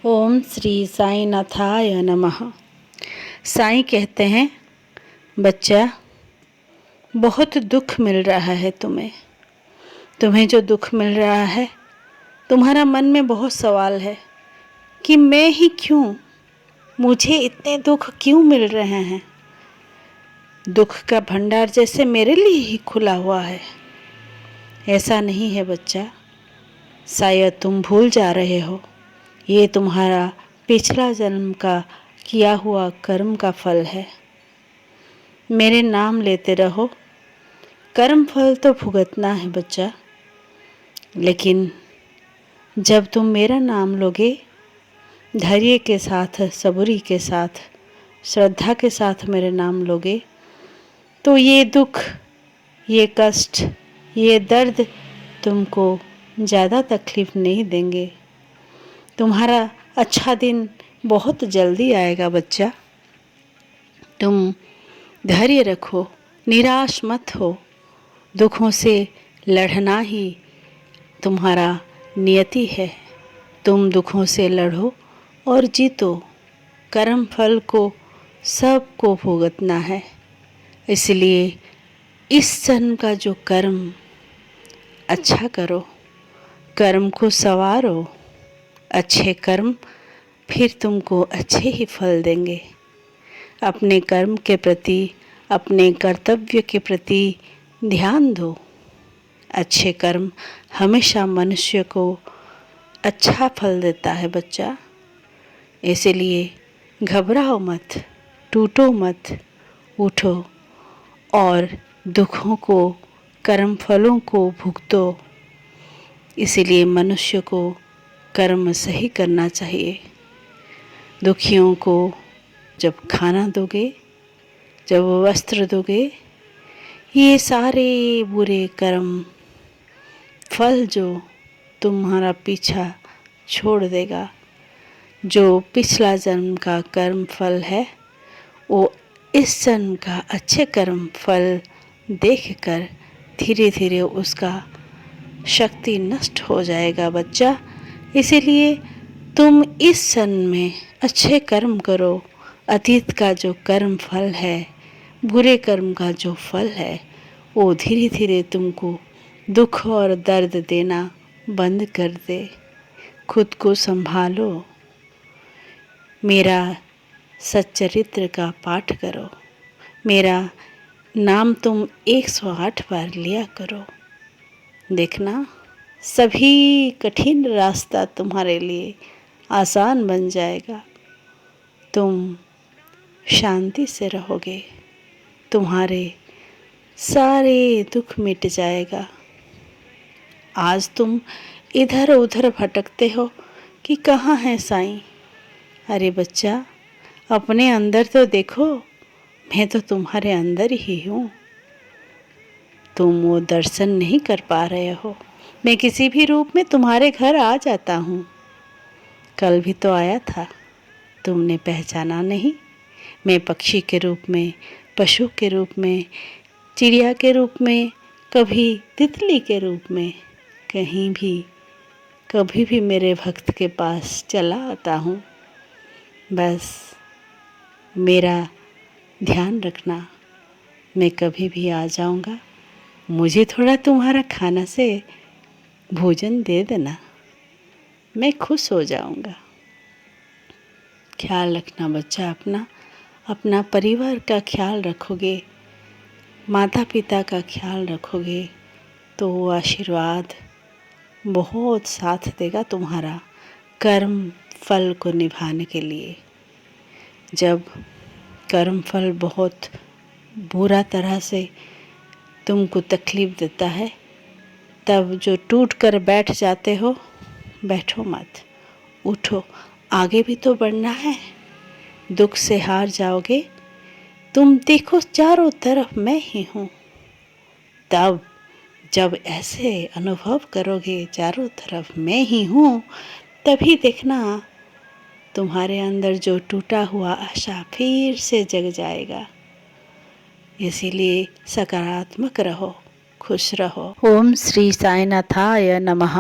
ओम श्री साईनाथाय नमः। साईं कहते हैं, बच्चा बहुत दुख मिल रहा है तुम्हें जो दुख मिल रहा है, तुम्हारा मन में बहुत सवाल है कि मैं ही क्यों, मुझे इतने दुख क्यों मिल रहे हैं। दुख का भंडार जैसे मेरे लिए ही खुला हुआ है। ऐसा नहीं है बच्चा, शायद तुम भूल जा रहे हो, ये तुम्हारा पिछला जन्म का किया हुआ कर्म का फल है। मेरे नाम लेते रहो, कर्म फल तो भुगतना है बच्चा, लेकिन जब तुम मेरा नाम लोगे, धैर्य के साथ, सबूरी के साथ, श्रद्धा के साथ मेरे नाम लोगे, तो ये दुख, ये कष्ट, ये दर्द तुमको ज़्यादा तकलीफ़ नहीं देंगे। तुम्हारा अच्छा दिन बहुत जल्दी आएगा बच्चा। तुम धैर्य रखो, निराश मत हो। दुखों से लड़ना ही तुम्हारा नियति है। तुम दुखों से लड़ो और जीतो। कर्म फल को सबको भुगतना है। इसलिए इस जन्म का जो कर्म अच्छा करो, कर्म को संवारो। अच्छे कर्म फिर तुमको अच्छे ही फल देंगे। अपने कर्म के प्रति, अपने कर्तव्य के प्रति ध्यान दो। अच्छे कर्म हमेशा मनुष्य को अच्छा फल देता है बच्चा। इसलिए घबराओ मत, टूटो मत, उठो और दुखों को, कर्म फलों को भुगतो। इसलिए मनुष्य को कर्म सही करना चाहिए। दुखियों को जब खाना दोगे, जब वस्त्र दोगे, ये सारे बुरे कर्म फल जो तुम्हारा पीछा छोड़ देगा, जो पिछला जन्म का कर्म फल है, वो इस जन्म का अच्छे कर्म फल देखकर धीरे धीरे उसका शक्ति नष्ट हो जाएगा बच्चा। इसीलिए तुम इस जन्म में अच्छे कर्म करो। अतीत का जो कर्म फल है, बुरे कर्म का जो फल है, वो धीरे धीरे तुमको दुख और दर्द देना बंद कर दे। खुद को संभालो। मेरा सच्चरित्र का पाठ करो। मेरा नाम तुम 108 बार लिया करो। देखना, सभी कठिन रास्ता तुम्हारे लिए आसान बन जाएगा। तुम शांति से रहोगे, तुम्हारे सारे दुख मिट जाएगा। आज तुम इधर उधर भटकते हो कि कहाँ है साईं। अरे बच्चा, अपने अंदर तो देखो, मैं तो तुम्हारे अंदर ही हूँ। तुम वो दर्शन नहीं कर पा रहे हो। मैं किसी भी रूप में तुम्हारे घर आ जाता हूँ। कल भी तो आया था, तुमने पहचाना नहीं। मैं पक्षी के रूप में, पशु के रूप में, चिड़िया के रूप में, कभी तितली के रूप में, कहीं भी कभी भी मेरे भक्त के पास चला आता हूँ। बस मेरा ध्यान रखना, मैं कभी भी आ जाऊँगा। मुझे थोड़ा तुम्हारा खाना से भोजन दे देना, मैं खुश हो जाऊँगा। ख्याल रखना बच्चा अपना, अपना परिवार का ख्याल रखोगे, माता पिता का ख्याल रखोगे, तो वो आशीर्वाद बहुत साथ देगा तुम्हारा कर्म फल को निभाने के लिए। जब कर्म फल बहुत बुरा तरह से तुमको तकलीफ़ देता है, तब जो टूट कर बैठ जाते हो, बैठो मत, उठो। आगे भी तो बढ़ना है। दुख से हार जाओगे, तुम देखो चारों तरफ मैं ही हूँ। तब जब ऐसे अनुभव करोगे चारों तरफ मैं ही हूँ, तभी देखना तुम्हारे अंदर जो टूटा हुआ आशा फिर से जग जाएगा। इसीलिए सकारात्मक रहो, खुश रहो। ओम श्री साईनाथाय नमः।